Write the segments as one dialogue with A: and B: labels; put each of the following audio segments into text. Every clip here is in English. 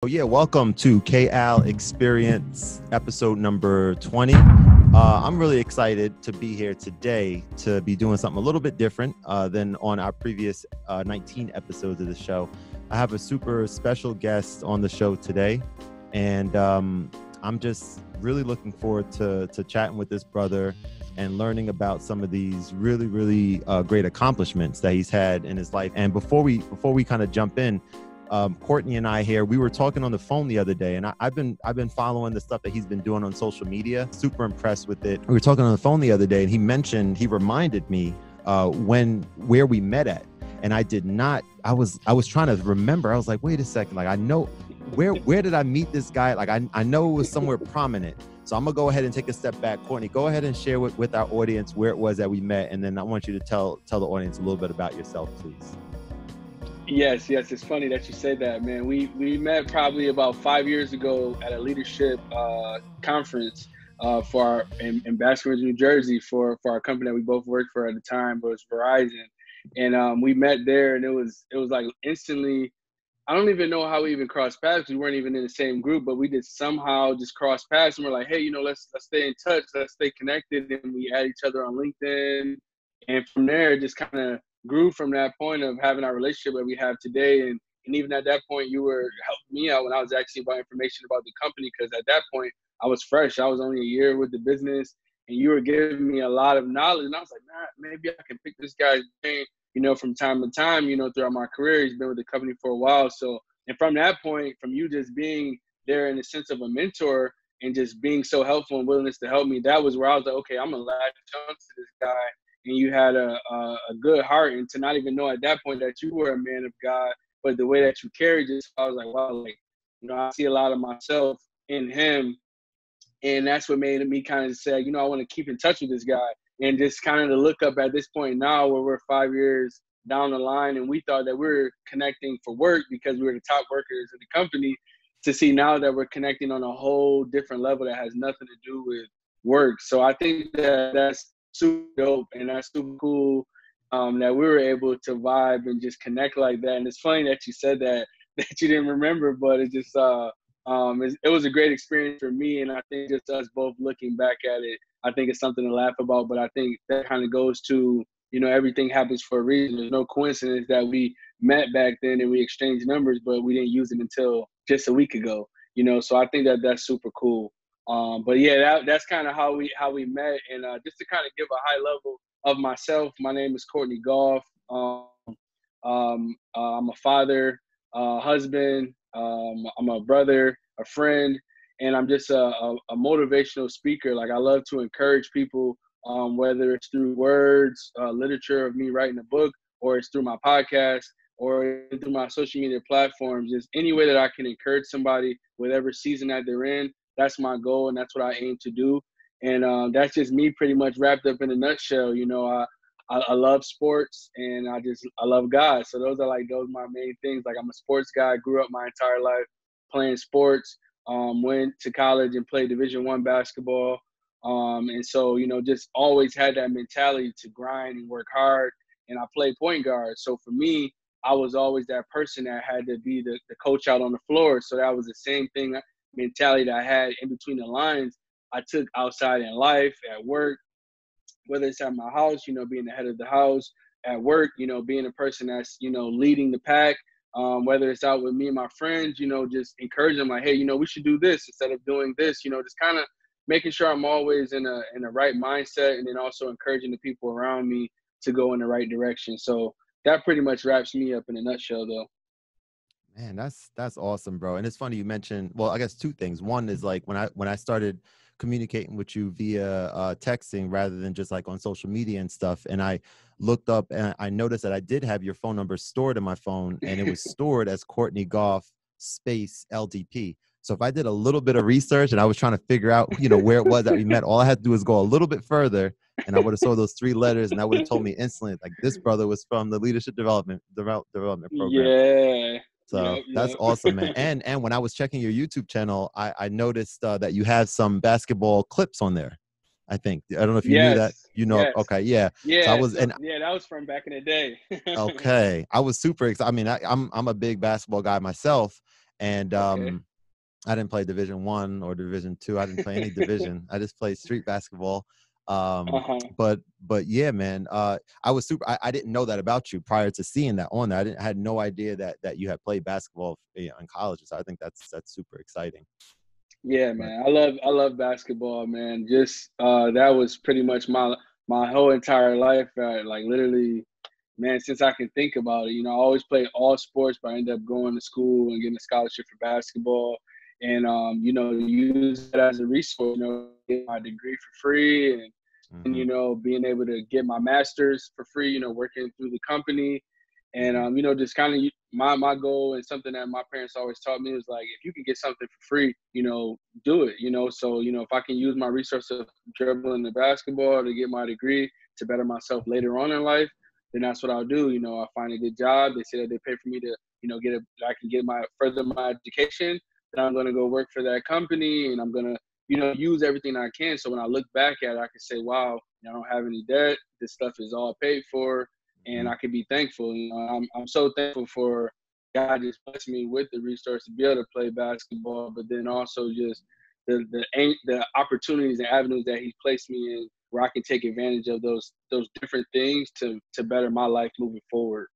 A: Oh yeah, welcome to KAL Experience episode number 20. I'm really excited to be here today to be doing something a little bit different than on our previous 19 episodes of the show. I have a super special guest on the show today, and I'm just really looking forward to chatting with this brother and learning about some of these really great accomplishments that he's had in his life. And before we kind of jump in, Kourtney and I here, we were talking on the phone the other day, and I've been following the stuff that he's been doing on social media. Super impressed with it. We were talking on the phone the other day, and he reminded me where we met at, and I did not. I was trying to remember. I was like, wait a second, like I know where did I meet this guy? Like I know it was somewhere prominent. So I'm gonna go ahead and take a step back. Kourtney, go ahead and share with our audience where it was that we met, and then I want you to tell the audience a little bit about yourself, please.
B: Yes. It's funny that you said that, man. We met probably about 5 years ago at a leadership conference in Baskerville, New Jersey, for our company that we both worked for at the time, but it was Verizon. And we met there, and it was like instantly. I don't even know how we even crossed paths. We weren't even in the same group, but we did somehow just cross paths, and we're like, hey, let's stay in touch, let's stay connected, and we add each other on LinkedIn, and from there, it just kind of grew from that point of having our relationship that we have today. And even at that point, you were helping me out when I was asking about information about the company, because at that point, I was fresh. I was only a year with the business, and you were giving me a lot of knowledge. And I was like, maybe I can pick this guy's brain, from time to time, throughout my career. He's been with the company for a while. So, and from that point, from you just being there in the sense of a mentor and just being so helpful and willingness to help me, that was where I was like, okay, I'm going to latch on to this guy. And you had a good heart, and to not even know at that point that you were a man of God, but the way that you carried this, I was like, wow, I see a lot of myself in him. And that's what made me kind of say, I want to keep in touch with this guy. And just kind of to look up at this point now where we're 5 years down the line, and we thought that we were connecting for work because we were the top workers in the company, to see now that we're connecting on a whole different level that has nothing to do with work. So I think that that's super dope, and that's super cool that we were able to vibe and just connect like that. And it's funny that you said that you didn't remember, but it just it was a great experience for me. And I think just us both looking back at it, I think it's something to laugh about. But I think that kind of goes to, everything happens for a reason. There's no coincidence that we met back then and we exchanged numbers, but we didn't use it until just a week ago. So I think that that's super cool. But yeah, that's kind of how we met. And just to kind of give a high level of myself, my name is Kourtney Goff. I'm a father, husband. I'm a brother, a friend, and I'm just a motivational speaker. Like, I love to encourage people, whether it's through words, literature of me writing a book, or it's through my podcast, or through my social media platforms. Just any way that I can encourage somebody, whatever season that they're in. That's my goal, and that's what I aim to do. And that's just me pretty much wrapped up in a nutshell. I love sports, and I love God. So those are my main things. Like, I'm a sports guy. I grew up my entire life playing sports. Went to college and played Division I basketball. And so, just always had that mentality to grind and work hard. And I played point guard. So for me, I was always that person that had to be the coach out on the floor. So that was the same thing, mentality that I had in between the lines. I took outside in life, at work, whether it's at my house, being the head of the house, at work, being a person that's, leading the pack, whether it's out with me and my friends, just encouraging them like, hey, we should do this instead of doing this, just kind of making sure I'm always in a right mindset, and then also encouraging the people around me to go in the right direction. So that pretty much wraps me up in a nutshell, though.
A: Man, that's awesome, bro. And it's funny you mentioned, well, I guess two things. One is like when I started communicating with you via texting rather than just like on social media and stuff, and I looked up and I noticed that I did have your phone number stored in my phone, and it was stored as Kourtney Goff space LDP. So if I did a little bit of research and I was trying to figure out, where it was that we met, all I had to do was go a little bit further, and I would have saw those 3 letters, and that would have told me instantly, like, this brother was from the leadership development program.
B: Yeah.
A: So that's
B: Yep.
A: awesome, man. And when I was checking your YouTube channel, I noticed that you have some basketball clips on there. I think. I don't know if you knew that.
B: Yes.
A: Okay, yeah. So
B: Yeah. That was from back in the day.
A: okay. I was super excited. I mean, I'm a big basketball guy myself, And
B: Okay.
A: I didn't play Division One or Division Two. I didn't play any division. I just played street basketball.
B: Uh-huh.
A: But yeah, man, I was super. I didn't know that about you prior to seeing that on there. I had no idea that you had played basketball in college. So I think that's super exciting.
B: Yeah,
A: But
B: man. I love basketball, man. Just that was pretty much my whole entire life. Like literally, man, since I can think about it, I always played all sports, but I ended up going to school and getting a scholarship for basketball. And use that as a resource, get my degree for free, and
A: hmm
B: being able to get my master's for free, working through the company. And
A: hmm
B: just kind of my goal, and something that my parents always taught me, is like, if you can get something for free, do it. So if I can use my resource of dribbling the basketball to get my degree to better myself later on in life, then that's what I'll do. I find a good job. They say that they pay for me to, I can get further my education. Then I'm gonna go work for that company, and I'm gonna, use everything I can. So when I look back at it, I can say, wow, I don't have any debt. This stuff is all paid for, and
A: hmm
B: I can be thankful. I'm so thankful for God just blessed me with the resource to be able to play basketball, but then also just the opportunities and avenues that He's placed me in, where I can take advantage of those different things to better my life moving forward.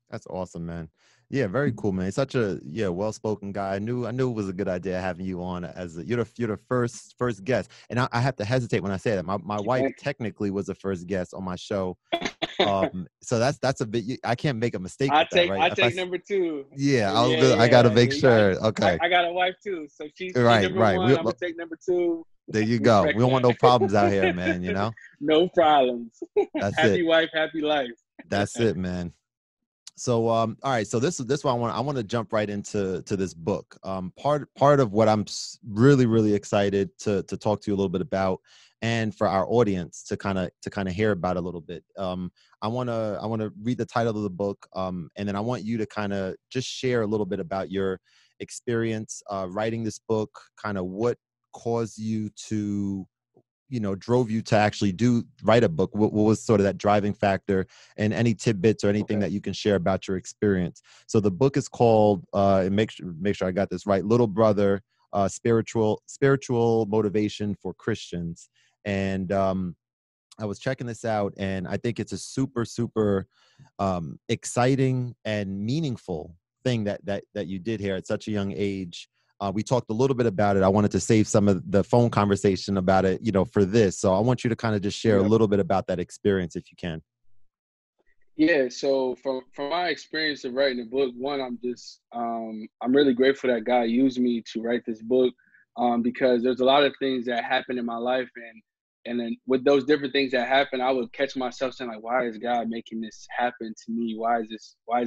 A: That's awesome, man. Yeah, very cool, man. Such a well-spoken guy. I knew it was a good idea having you on as you're the first guest. And I have to hesitate when I say that. My wife
B: Thank
A: technically was the first guest on my show. So that's a bit. I can't make a mistake
B: I
A: with that,
B: take
A: right?
B: I
A: If I
B: take number two.
A: yeah,
B: Yeah,
A: I gotta
B: yeah,
A: make
B: yeah.
A: sure. Okay,
B: I got a wife too, so she
A: right,
B: number
A: right.
B: one. I'm gonna take number two.
A: There you go.
B: Respect
A: We don't want no problems out here, man.
B: that. No problems.
A: That's it.
B: Happy wife, happy life.
A: That's it, man. So all right, so this one I want to jump right into this book. Part of what I'm really excited to talk to you a little bit about, and for our audience to kind of hear about a little bit. I want to read the title of the book, and then I want you to kind of just share a little bit about your experience writing this book, kind of what caused you to drove you to actually write a book. What was sort of that driving factor, and any tidbits or anything
B: Okay.
A: that you can share about your experience. So the book is called and make sure I got this right, Little Brother, spiritual motivation for Christians. And I was checking this out, and I think it's a super exciting and meaningful thing that you did here at such a young age. We talked a little bit about it. I wanted to save some of the phone conversation about it, for this. So I want you to kind of just share a
B: Yep.
A: little bit about that experience, if you can.
B: Yeah, so from my experience of writing a book, one, I'm really grateful that God used me to write this book, because there's a lot of things that happen in my life, and then with those different things that happen, I would catch myself saying, like, why is God making this happen to me? Why is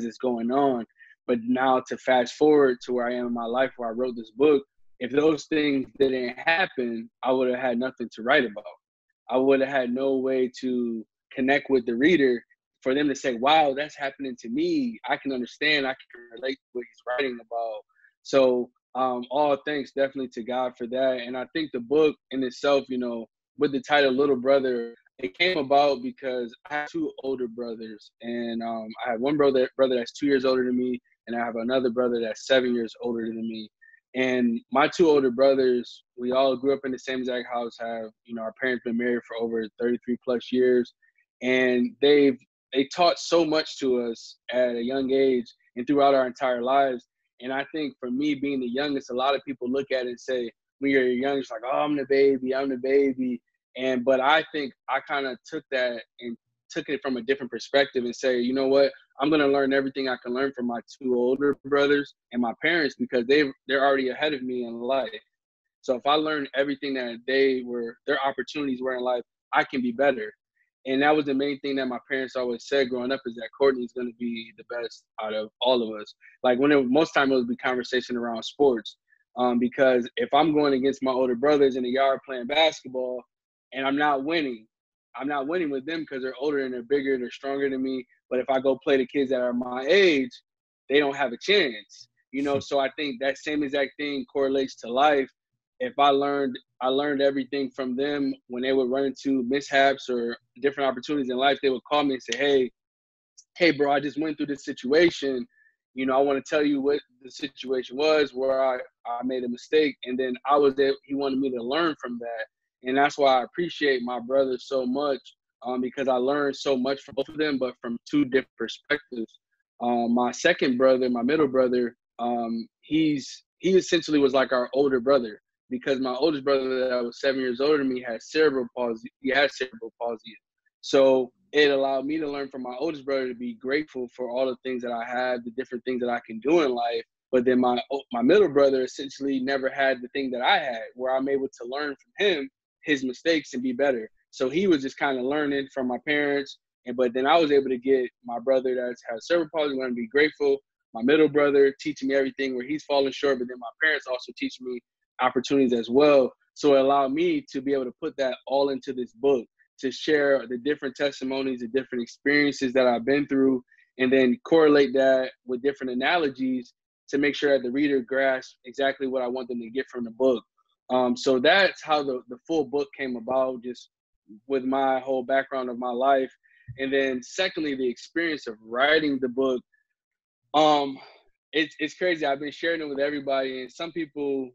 B: this going on? But now, to fast forward to where I am in my life, where I wrote this book, if those things didn't happen, I would have had nothing to write about. I would have had no way to connect with the reader for them to say, wow, that's happening to me. I can understand. I can relate to what he's writing about. So all thanks definitely to God for that. And I think the book in itself, with the title Little Brother, it came about because I have two older brothers. And I have one brother that's 2 years older than me, and I have another brother that's 7 years older than me. And my two older brothers, we all grew up in the same exact house, our parents been married for over 33 plus years. And they taught so much to us at a young age and throughout our entire lives. And I think for me, being the youngest, a lot of people look at it and say, when you're young, it's like, oh, I'm the baby. But I think I kind of took that and took it from a different perspective and say, you know what, I'm going to learn everything I can learn from my two older brothers and my parents, because they're already ahead of me in life. So if I learn everything that their opportunities were in life, I can be better. And that was the main thing that my parents always said growing up, is that Kourtney's going to be the best out of all of us. Like most time it would be conversation around sports. Because if I'm going against my older brothers in the yard playing basketball and I'm not winning with them because they're older and they're bigger, they're stronger than me. But if I go play the kids that are my age, they don't have a chance. So I think that same exact thing correlates to life. If I learned everything from them when they would run into mishaps or different opportunities in life, they would call me and say, hey, bro, I just went through this situation. I want to tell you what the situation was, where I made a mistake, and then I was there. He wanted me to learn from that, and that's why I appreciate my brother so much, because I learned so much from both of them, but from two different perspectives. My second brother, my middle brother, he essentially was like our older brother, because my oldest brother that was 7 years older than me had cerebral palsy. He had cerebral palsy. So it allowed me to learn from my oldest brother to be grateful for all the things that I have, the different things that I can do in life. But then my middle brother essentially never had the thing that I had, where I'm able to learn from him his mistakes and be better. So he was just kind of learning from my parents. But then I was able to get my brother that has cerebral palsy, learn to be grateful. My middle brother teaching me everything where he's falling short, but then my parents also teach me opportunities as well. So it allowed me to be able to put that all into this book, to share the different testimonies, the different experiences that I've been through, and then correlate that with different analogies to make sure that the reader grasps exactly what I want them to get from the book. So that's how the full book came about, just with my whole background of my life. And then secondly, the experience of writing the book. It's crazy. I've been sharing it with everybody, and some people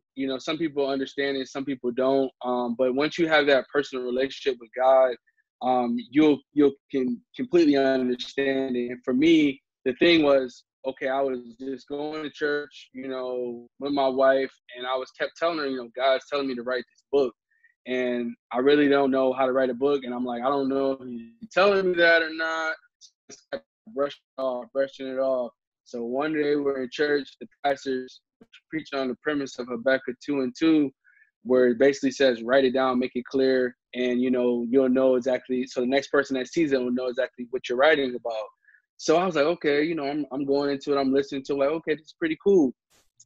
B: understand it, some people don't. But once you have that personal relationship with God, you'll can completely understand it. And for me, the thing was, okay, I was just going to church, with my wife, and I was kept telling her, God's telling me to write this book, and I really don't know how to write a book, and I'm like, I don't know if he's telling me that or not. Just kept brushing it off. So one day we're in church, the pastor's preaching on the premise of Habakkuk 2:2, where it basically says, write it down, make it clear, and you'll know exactly. So the next person that sees it will know exactly what you're writing about. So I was like, okay, I'm going into it, I'm listening to it, like, okay, this is pretty cool.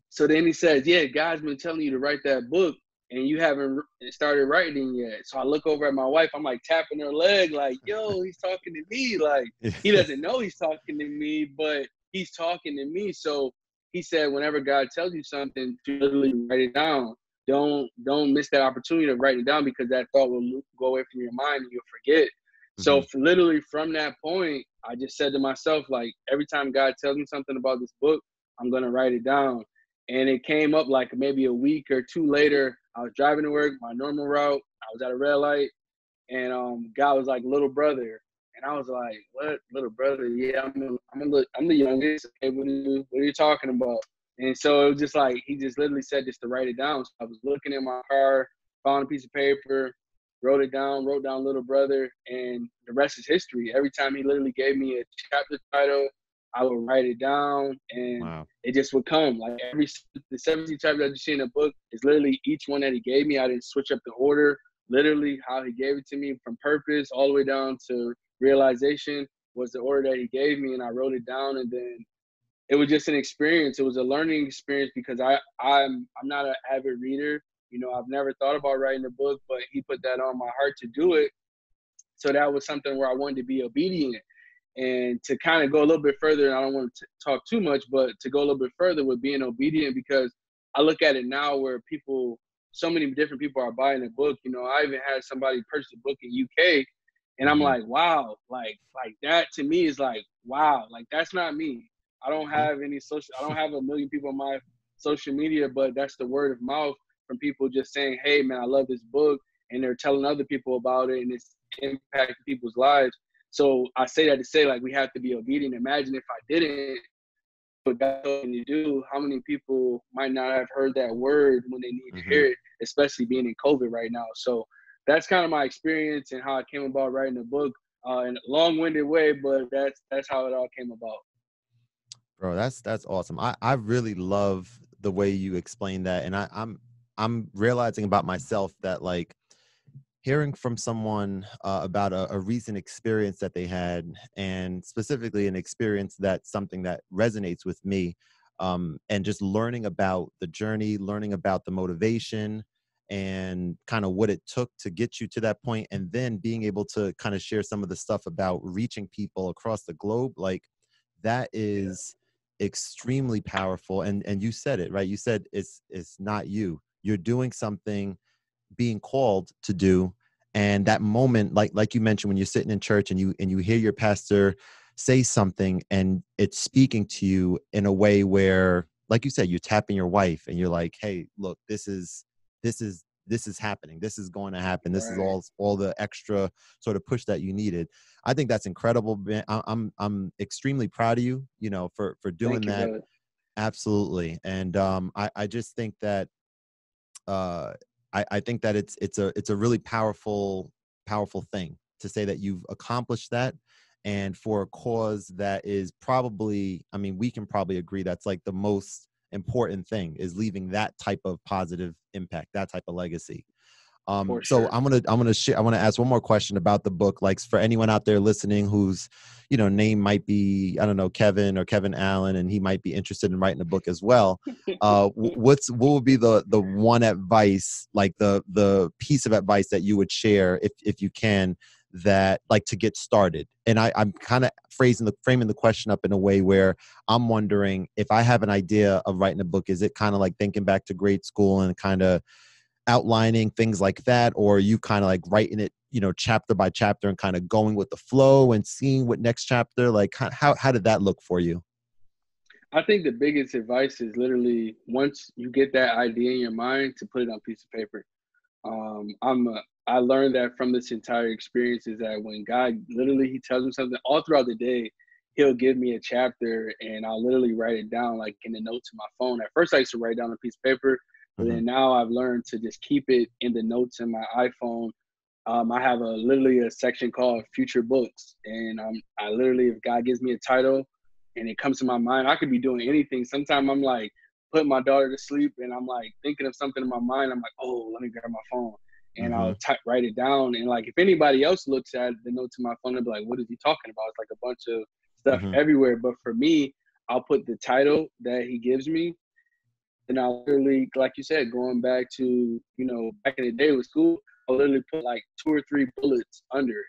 B: So then he says, yeah, God's been telling you to write that book, and you haven't started writing yet. So I look over at my wife, I'm like tapping her leg, like, yo, he's talking to me. Like, he doesn't know he's talking to me, but he's talking to me. So he said, whenever God tells you something, to literally write it down. Don't miss that opportunity to write it down, because that thought will go away from your mind and you'll forget. Mm-hmm. So literally from that point, I just said to myself, like, every time God tells me something about this book, I'm going to write it down. And it came up like maybe a week or two later. I was driving to work, my normal route. I was at a red light, and God was like, little brother. And I was like, what, little brother? Yeah, I'm the youngest. Okay, what are you talking about? And so it was just like, he just literally said just to write it down. So I was looking in my car, found a piece of paper, wrote down little brother, and the rest is history. Every time he literally gave me a chapter title, I would write it down, and It just would come. Like the 17 chapters that you see in the book is literally each one that he gave me. I didn't switch up the order. Literally how he gave it to me, from purpose all the way down to realization, was the order that he gave me, and I wrote it down. And then it was just an experience. It was a learning experience, because I'm not an avid reader. I've never thought about writing a book, but he put that on my heart to do it. So that was something where I wanted to be obedient. And to kind of go a little bit further, and I don't want to talk too much, but to go a little bit further with being obedient, because I look at it now where so many different people are buying a book. I even had somebody purchase a book in UK, and I'm like, wow, like that to me is like, wow, like that's not me. I don't have a million people on my social media, but that's the word of mouth from people just saying, hey man, I love this book, and they're telling other people about it, and it's impacting people's lives. So I say that to say, like, we have to be obedient. Imagine if I didn't, what God told me to do, how many people might not have heard that word when they need to hear it, especially being in COVID right now. So that's kind of my experience and how I came about writing the book in a long-winded way, but that's how it all came about.
A: Bro, that's awesome. I really love the way you explain that. And I'm realizing about myself that, like, hearing from someone about a recent experience that they had, and specifically an experience that's something that resonates with me, and just learning about the journey, learning about the motivation, and kind of what it took to get you to that point, and then being able to kind of share some of the stuff about reaching people across the globe, like, that is extremely powerful. And you said it, right? You said it's not you. You're doing something, being called to do. And that moment, like you mentioned, when you're sitting in church and you hear your pastor say something and it's speaking to you in a way where, like you said, you're tapping your wife and you're like, hey, look, this is happening. This is going to happen. This is
B: Right.
A: all the extra sort of push that you needed. I think that's incredible, man. I'm extremely proud of you, for doing
B: Thank you,
A: that.
B: brother.
A: Absolutely. And I just think that uh, I think that it's a really powerful thing to say that you've accomplished that, and for a cause that is probably, I mean, we can probably agree that's like the most important thing, is leaving that type of positive impact, that type of legacy.
B: For
A: So
B: sure.
A: I want to ask one more question about the book. Like, for anyone out there listening whose, name might be, I don't know, Kevin or Kevin Allen, and he might be interested in writing a book as well. What would be the one advice, like the piece of advice that you would share, if you can, that, like, to get started? And I'm kind of framing the question up in a way where I'm wondering, if I have an idea of writing a book, is it kind of like thinking back to grade school and kind of outlining things like that, or are you kind of like writing it, chapter by chapter, and kind of going with the flow and seeing what next chapter, like, how did that look for you?
B: I think the biggest advice is literally, once you get that idea in your mind, to put it on a piece of paper. I learned that from this entire experience, is that when God literally, he tells me something all throughout the day, he'll give me a chapter and I'll literally write it down like in the notes of my phone. At first I used to write down a piece of paper, but
A: Hmm.
B: then now I've learned to just keep it in the notes in my iPhone. I have literally a section called future books, and I literally, if God gives me a title and it comes to my mind, I could be doing anything. Sometimes I'm like putting my daughter to sleep and I'm like thinking of something in my mind. I'm like, oh, let me grab my phone, and
A: Hmm.
B: I'll write it down. And like, if anybody else looks at the notes in my phone, they'll be like, what is he talking about? It's like a bunch of stuff
A: Hmm.
B: everywhere. But for me, I'll put the title that he gives me, and I'll literally, like you said, going back to, back in the day with school, I'll literally put like 2 or 3 bullets under it.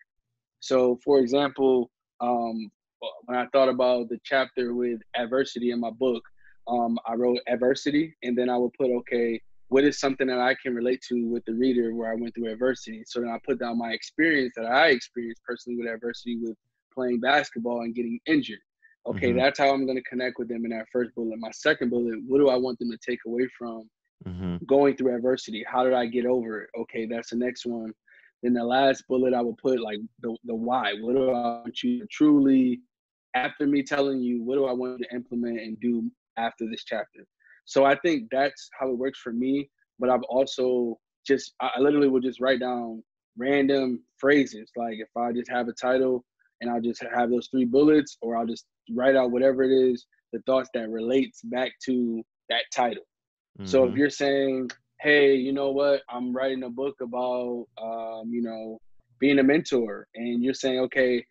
B: So, for example, when I thought about the chapter with adversity in my book, I wrote adversity, and then I would put, okay, what is something that I can relate to with the reader where I went through adversity? So then I put down my experience that I experienced personally with adversity, with playing basketball and getting injured. Okay,
A: Hmm.
B: that's how I'm going to connect with them in that first bullet. My second bullet, what do I want them to take away from
A: Hmm.
B: going through adversity? How did I get over it? Okay, that's the next one. Then the last bullet, I will put like the why. What do I want you to truly, after me telling you, what do I want you to implement and do after this chapter? So I think that's how it works for me. But I've also I literally will just write down random phrases. Like, if I just have a title and I'll just have those 3 bullets, or I'll just write out whatever it is, the thoughts that relates back to that title. So if
A: Hmm.
B: you're saying, hey, you know what, I'm writing a book about, being a mentor, and you're saying, okay,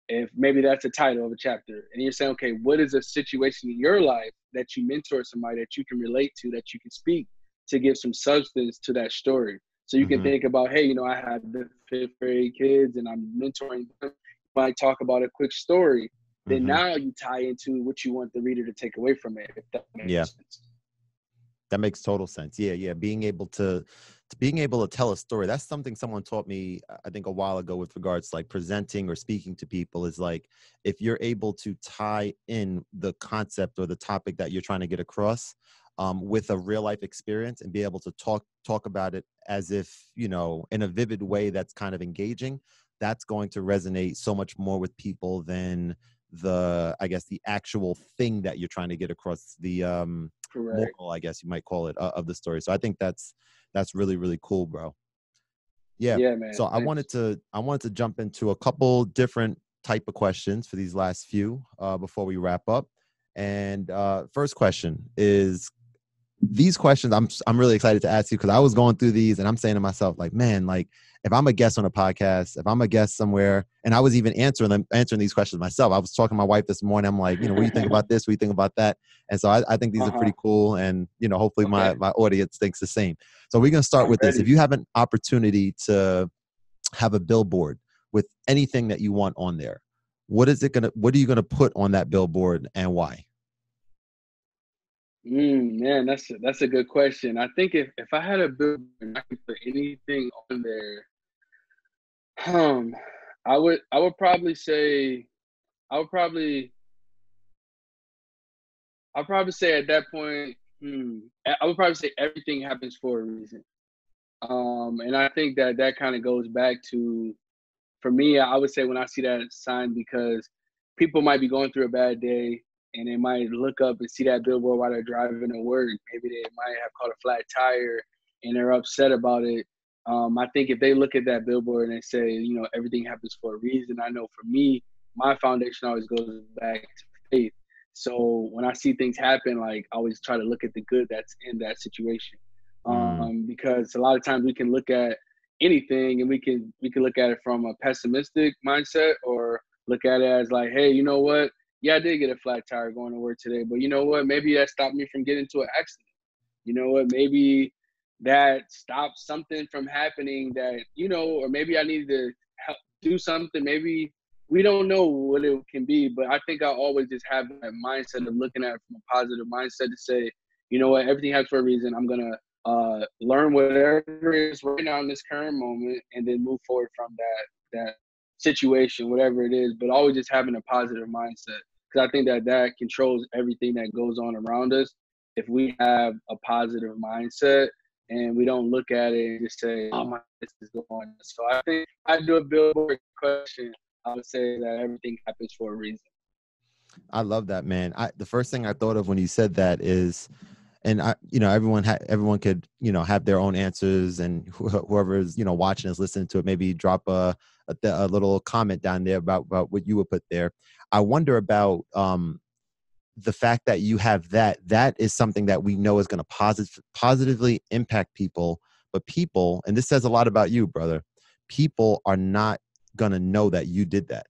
B: if maybe that's the title of a chapter, and you're saying, okay, what is a situation in your life that you mentor somebody that you can relate to, that you can speak to give some substance to that story? So you can
A: Hmm.
B: think about, hey, I have the 5th grade kids and I'm mentoring them. You might talk about a quick story. Then
A: Hmm.
B: now you tie into what you want the reader to take away from it, if that
A: Yeah,
B: makes sense.
A: that makes total sense. Yeah, yeah. Being able to tell a story. That's something someone taught me, I think, a while ago, with regards to like presenting or speaking to people, is like, if you're able to tie in the concept or the topic that you're trying to get across, with a real life experience, and be able to talk about it as if, in a vivid way that's kind of engaging, that's going to resonate so much more with people than I guess, the actual thing that you're trying to get across, the
B: Correct.
A: moral, I guess you might call it, of the story. So I think that's really, really cool, bro. Yeah.
B: Yeah, man.
A: So
B: Thanks.
A: I wanted to jump into a couple different type of questions for these last few, before we wrap up. And first question is, these questions I'm really excited to ask you, because I was going through these and I'm saying to myself, like, man, like, if I'm a guest on a podcast, if I'm a guest somewhere, and I was even answering these questions myself. I was talking to my wife this morning. I'm like, what do you think about this? What do you think about that? And so I think these are
B: Uh-huh.
A: pretty cool. And, hopefully
B: Okay.
A: my audience thinks the same. So we're going to start
B: I'm
A: with this. If
B: ready.
A: you have an opportunity to have a billboard with anything that you want on there, what are you going to put on that billboard, and why?
B: Man, that's a good question. I think if I had a billboard and I could put anything on there, um, I would probably say I would probably say at that point, I would probably say everything happens for a reason. And I think that kind of goes back to, for me, I would say when I see that sign, because people might be going through a bad day and they might look up and see that billboard while they're driving to work. Maybe they might have caught a flat tire and they're upset about it. I think if they look at that billboard and they say, you know, everything happens for a reason, I know for me, my foundation always goes back to faith. So when I see things happen, like, I always try to look at the good that's in that situation. Because a lot of times we can look at anything and we can look at it from a pessimistic mindset, or look at it as like, hey, you know what? Yeah, I did get a flat tire going to work today, but you know what? Maybe that stopped me from getting into an accident. You know what? Maybe that stopped something from happening that, you know, or maybe I needed to help do something. Maybe we don't know what it can be, but I think I always just have that mindset of looking at it from a positive mindset to say, you know what? Everything happens for a reason. I'm going to learn whatever is right now in this current moment, and then move forward from that situation, whatever it is. But always just having a positive mindset, because I think that controls everything that goes on around us. If we have a positive mindset and we don't look at it and just say, "Oh my, this is going on." So I think I do a billboard question. I would say that everything happens for a reason.
A: I love that, man. The first thing I thought of when you said that is, and everyone could, have their own answers, and whoever is, watching is listening to it, maybe drop a little comment down there about what you would put there. I wonder about the fact that you have that is something that we know is going to positively impact people, but people, and this says a lot about you, brother, people are not going to know that you did that.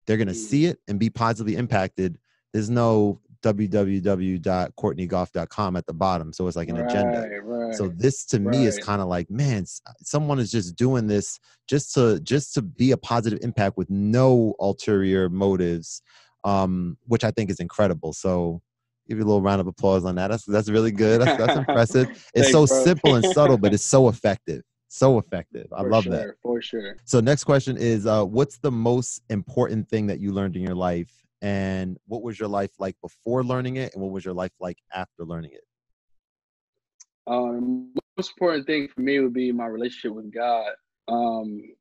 A: They're going to see it and be positively impacted. There's no www.kourtneygoff.com at the bottom. So it's like an agenda.
B: Right.
A: So this to me is kind of like, man, someone is just doing this just to be a positive impact with no ulterior motives, which I think is incredible. So give you a little round of applause on that. That's really good. That's impressive. It's
B: Thanks,
A: so
B: bro.
A: simple and subtle, but it's so effective. So effective. I love that.
B: For sure.
A: So next question is, what's the most important thing that you learned in your life? And what was your life like before learning it? And what was your life like after learning it?
B: Most important thing for me would be my relationship with God,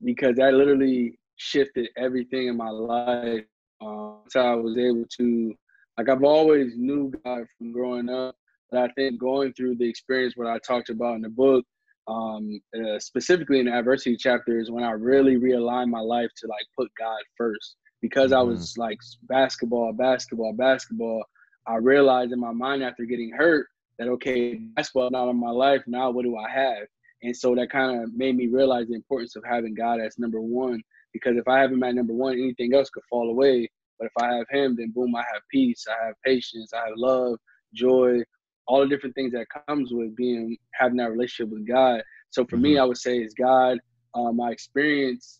B: because that literally shifted everything in my life. So I was able to, like, I've always knew God from growing up, but I think going through the experience, what I talked about in the book, specifically in the adversity chapter, is when I really realigned my life to, like, put God first. Because I was like basketball. I realized in my mind after getting hurt that, okay, basketball not in my life. Now what do I have? And so that kind of made me realize the importance of having God as number one. Because if I have him at number one, anything else could fall away. But if I have him, then boom, I have peace, I have patience, I have love, joy, all the different things that comes with having that relationship with God. So for me, I would say it's God. My experience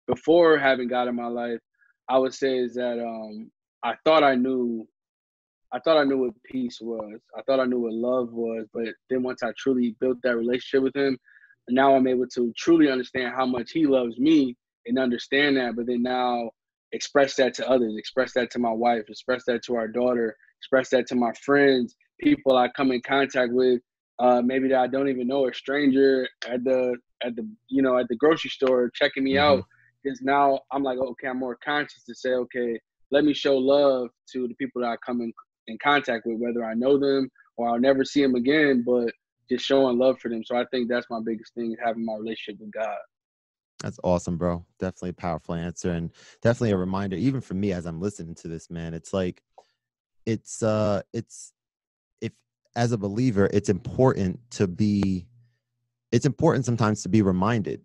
B: before having God in my life, I would say is that I thought I knew what peace was. I thought I knew what love was. But then once I truly built that relationship with him, now I'm able to truly understand how much he loves me and understand that. But then now express that to others, express that to my wife, express that to our daughter, express that to my friends, people I come in contact with, maybe that I don't even know, a stranger at the grocery store checking me out. Because now I'm like, okay, I'm more conscious to say, okay, let me show love to the people that I come in contact with, whether I know them or I'll never see them again, but just showing love for them. So I think that's my biggest thing, is having my relationship with God.
A: That's awesome, bro. Definitely a powerful answer, and definitely a reminder, even for me as I'm listening to this, man. It's like, it's if as a believer, it's important sometimes to be reminded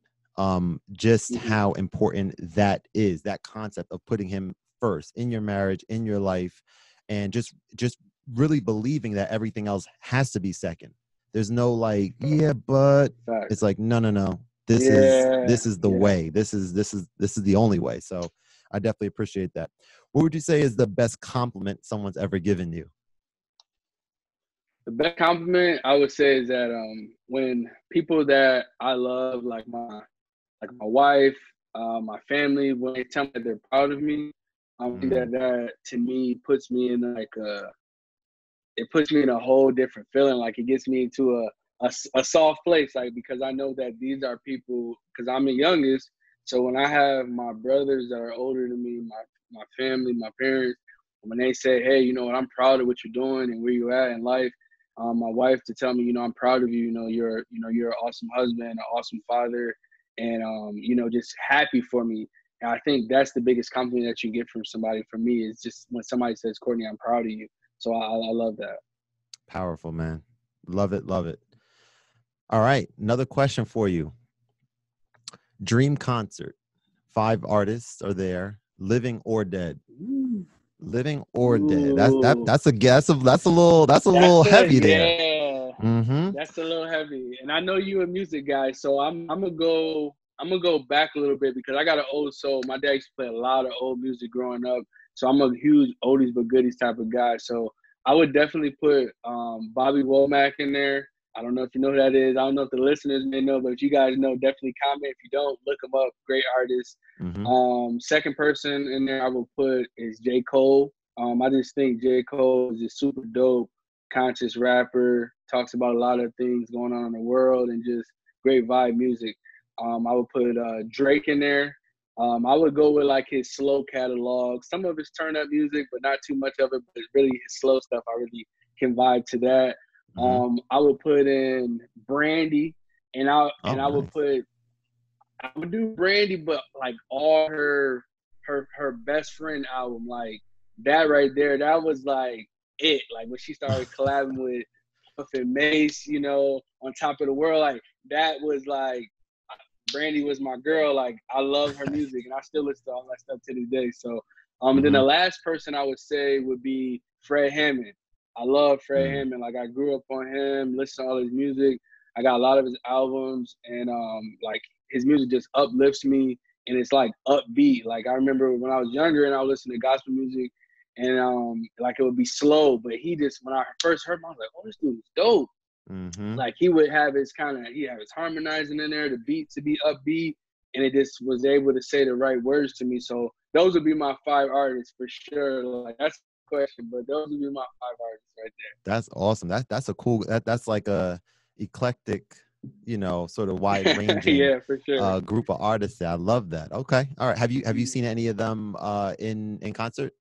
A: just how important that is, that concept of putting him first in your marriage, in your life, and just really believing that everything else has to be second. There's no like, yeah, but it's like, no. This is the way. This is the only way. So I definitely appreciate that. What would you say is the best compliment someone's ever given you?
B: The best compliment I would say is that when people that I love, like my wife, my family, when they tell me that they're proud of me, I think that to me puts me in it puts me in a whole different feeling. Like it gets me into a soft place, like, because I know that these are people, because I'm the youngest. So when I have my brothers that are older than me, my family, my parents, when they say, hey, you know what, I'm proud of what you're doing and where you're at in life. My wife to tell me, you know, I'm proud of you. You're an awesome husband, an awesome father, and just happy for me. And I think that's the biggest compliment that you get from somebody. For me, is just when somebody says, Kourtney, I'm proud of you. So I love that.
A: Powerful, man. Love it. Love it. All right. Another question for you. Dream concert. 5 artists are there, living or dead. Living or dead. That's a little heavy there.
B: Yeah. That's a little heavy. And I know you a music guy, so I'm gonna go back a little bit, because I got an old soul. My dad used to play a lot of old music growing up, so I'm a huge oldies but goodies type of guy. So I would definitely put Bobby Womack in there. I don't know if you know who that is. I don't know if the listeners may know, but if you guys know, definitely comment. If you don't, look him up. Great artist. Second person in there I will put is J. Cole. I just think J. Cole is just super dope, conscious rapper, talks about a lot of things going on in the world, and just great vibe music. I would put Drake in there. I would go with like his slow catalog. Some of his turn up music, but not too much of it. But really his slow stuff, I really can vibe to that. I would put in Brandy, and I would do Brandy, but like all her best friend album, like that right there, that was like it. Like when she started collabing with Puff and Mace, on Top of the World, like that was like, Brandy was my girl. Like I love her music, and I still listen to all that stuff to this day. So, and then the last person I would say would be Fred Hammond. I love Fred Hammond. Like I grew up on him, listen to all his music. I got a lot of his albums, and like his music just uplifts me, and it's like upbeat. Like I remember when I was younger and I would listen to gospel music, and like it would be slow, but when I first heard him, I was like, oh, this dude is dope. Like he would have his harmonizing in there, the beat to be upbeat, and it just was able to say the right words to me. So those would be my 5 artists for sure. Like that's a question, but those would be my 5 artists right there.
A: That's awesome. That's a cool. That's like a eclectic, sort of wide ranging
B: yeah, for sure.
A: Group of artists. I love that. Okay, all right. Have you seen any of them in concert?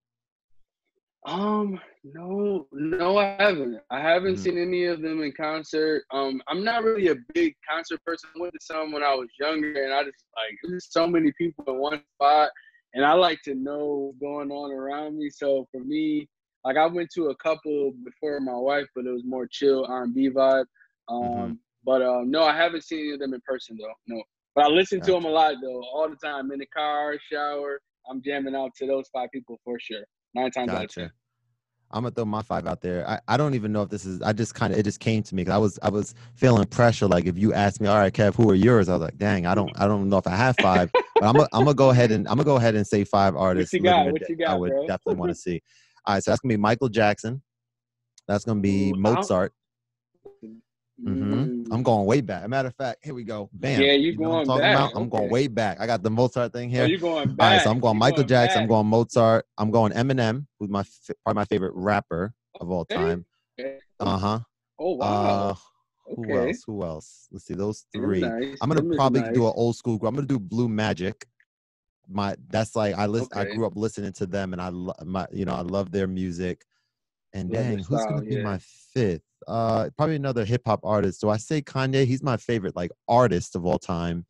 B: No, I haven't. I haven't seen any of them in concert. I'm not really a big concert person. I went to some when I was younger, and I just there's so many people in one spot, and I like to know what's going on around me. So for me, like I went to a couple before my wife, but it was more chill R&B vibe. But no, I haven't seen any of them in person though. No, but I listen to them a lot though, all the time in the car, shower. I'm jamming out to those 5 people for sure. 9 times out of 10.
A: I'm gonna throw my 5 out there. I don't even know if this is. It just came to me because I was feeling pressure. Like if you asked me, all right, Kev, who are yours? I was like, dang, I don't know if I have 5. But I'm gonna go ahead and say 5 artists.
B: What you got,
A: I would
B: bro?
A: definitely want to see. All right, so that's gonna be Michael Jackson. That's gonna be Mozart. I'm going way back. As a matter of fact, here we go. Bam.
B: Yeah, you going
A: back.
B: About?
A: I'm going way back. I got the Mozart thing here.
B: Oh, you going back?
A: All right, so I'm going Michael Jackson. I'm going Mozart. I'm going Eminem, who's probably my favorite rapper of all time.
B: Oh wow.
A: Who else? Let's see, those 3. Nice. I'm gonna probably do an old school group. I'm gonna do Blue Magic. That's like I grew up listening to them, and I love their music. And dang, who's gonna be my 5th? Probably another hip hop artist. So I say Kanye. He's my favorite artist of all time.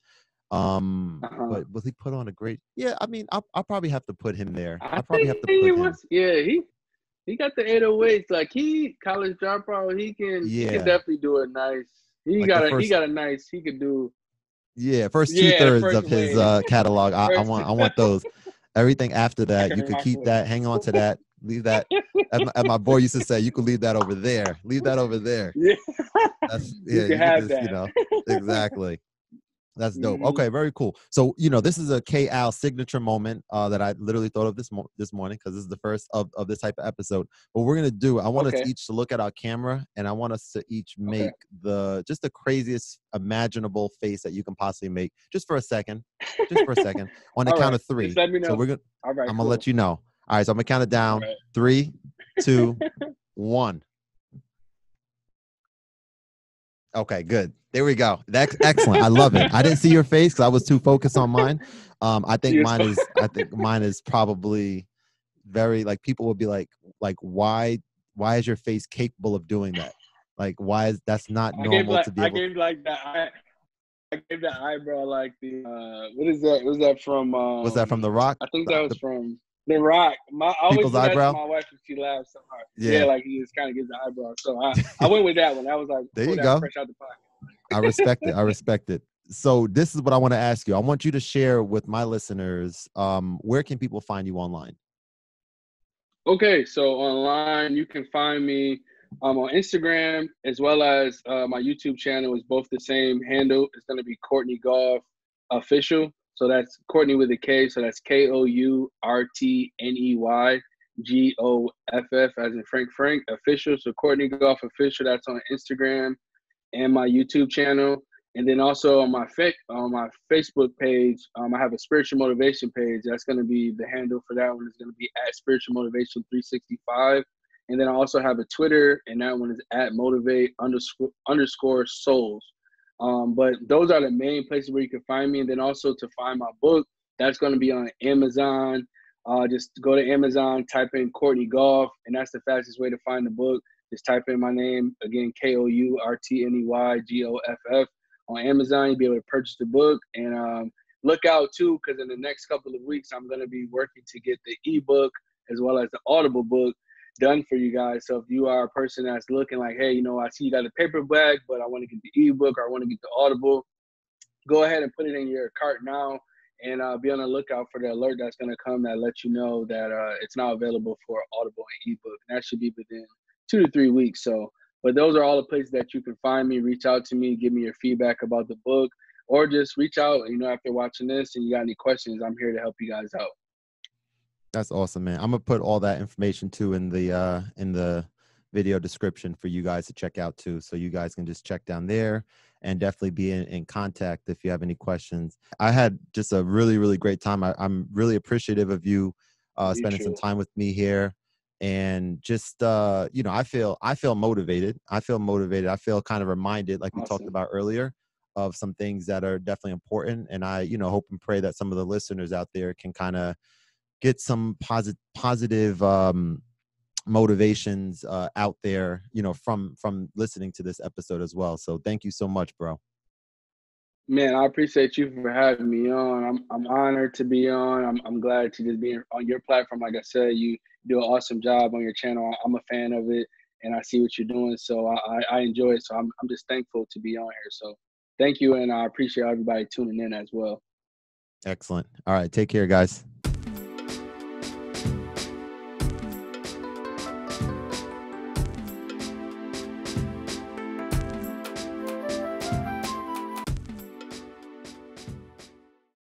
A: But will he put on a great? Yeah, I mean, I'll probably have to put him there.
B: I probably have to put him. Yeah, he got the 808s. Like college dropout. He can definitely do it nice. He could do.
A: Yeah, first 2/3 of his catalog. I want those. Everything after that, you could keep that. Hang on to that. Leave that. As my boy used to say, you could leave that over there. Leave that over there.
B: Yeah.
A: You can
B: have that.
A: Exactly. That's dope.
B: Mm-hmm.
A: Okay, very cool. So, this is a K-Al signature moment that I literally thought of this morning, because this is the first of this type of episode. What we're going to do, I want us
B: Okay.
A: each to look at our camera, and I want us to each
B: Okay.
A: make just the craziest imaginable face that you can possibly make, just for a second. Just for a second. On the
B: All
A: count
B: right.
A: of
B: Just
A: three.
B: let me
A: So
B: know. All right.
A: I'm going to
B: Cool.
A: let you know. All right, so I'm going to count it
B: All
A: down.
B: right.
A: 3, 2, 1. Okay, good. There we go. That's excellent. I love it. I didn't see your face because I was too focused on mine. I think
B: Yes.
A: mine is probably very, like, people will be like why is your face capable of doing that? Like, why is that's not normal to be
B: I
A: able.
B: gave like that. I gave that eyebrow like the what is that? Was that from?
A: Was that from The Rock?
B: I think that was
A: The
B: from The Rock. I always
A: people's
B: do that to
A: eyebrow?
B: my wife if she laughs so hard. Yeah,
A: Yeah.
B: like he just kind of gives the eyebrow. So I went with that one. That was like
A: There
B: pull
A: you
B: that
A: go.
B: fresh out the pocket.
A: I respect it. I respect it. So this is what I want to ask you. I want you to share with my listeners, where can people find you online?
B: Okay, so online you can find me on Instagram as well as my YouTube channel is both the same handle. It's going to be Kourtney Goff official. So that's Kourtney with a K. So that's KOURTNEYGOFF as in Frank official. So Kourtney Goff official. That's on Instagram and my YouTube channel. And then also on my Facebook page, I have a spiritual motivation page. That's going to be the handle for that one is going to be at spiritual motivation 365. And then I also have a Twitter, and that one is at motivate underscore souls. But those are the main places where you can find me. And then also to find my book, that's going to be on Amazon. Just go to Amazon, type in Kourtney Goff, and that's the fastest way to find the book. Just type in my name again, KOURTNEYGOFF on Amazon. You'll be able to purchase the book, and look out too, because in the next couple of weeks, I'm going to be working to get the ebook as well as the Audible book done for you guys. So if you are a person that's looking like, hey, I see you got a paperback, but I want to get the ebook or I want to get the Audible, go ahead and put it in your cart now, and be on the lookout for the alert that's going to come that lets you know that it's now available for Audible and ebook. And that should be within 2 to 3 weeks. So, but those are all the places that you can find me. Reach out to me, give me your feedback about the book, or just reach out, after watching this and you got any questions, I'm here to help you guys out.
A: That's awesome, man. I'm gonna put all that information too in the video description for you guys to check out too. So you guys can just check down there and definitely be in contact if you have any questions. I had just a really, really great time. I'm really appreciative of you spending some time with me here. And just I feel motivated. I feel kind of reminded, like we talked about earlier, of some things that are definitely important. And I, hope and pray that some of the listeners out there can kind of get some positive motivations out there, from listening to this episode as well. So thank you so much, bro.
B: Man, I appreciate you for having me on. I'm honored to be on. I'm glad to just be on your platform. Like I said, you do an awesome job on your channel. I'm a fan of it, and I see what you're doing. So I enjoy it. So I'm just thankful to be on here. So thank you, and I appreciate everybody tuning in as well.
A: Excellent. All right, take care, guys.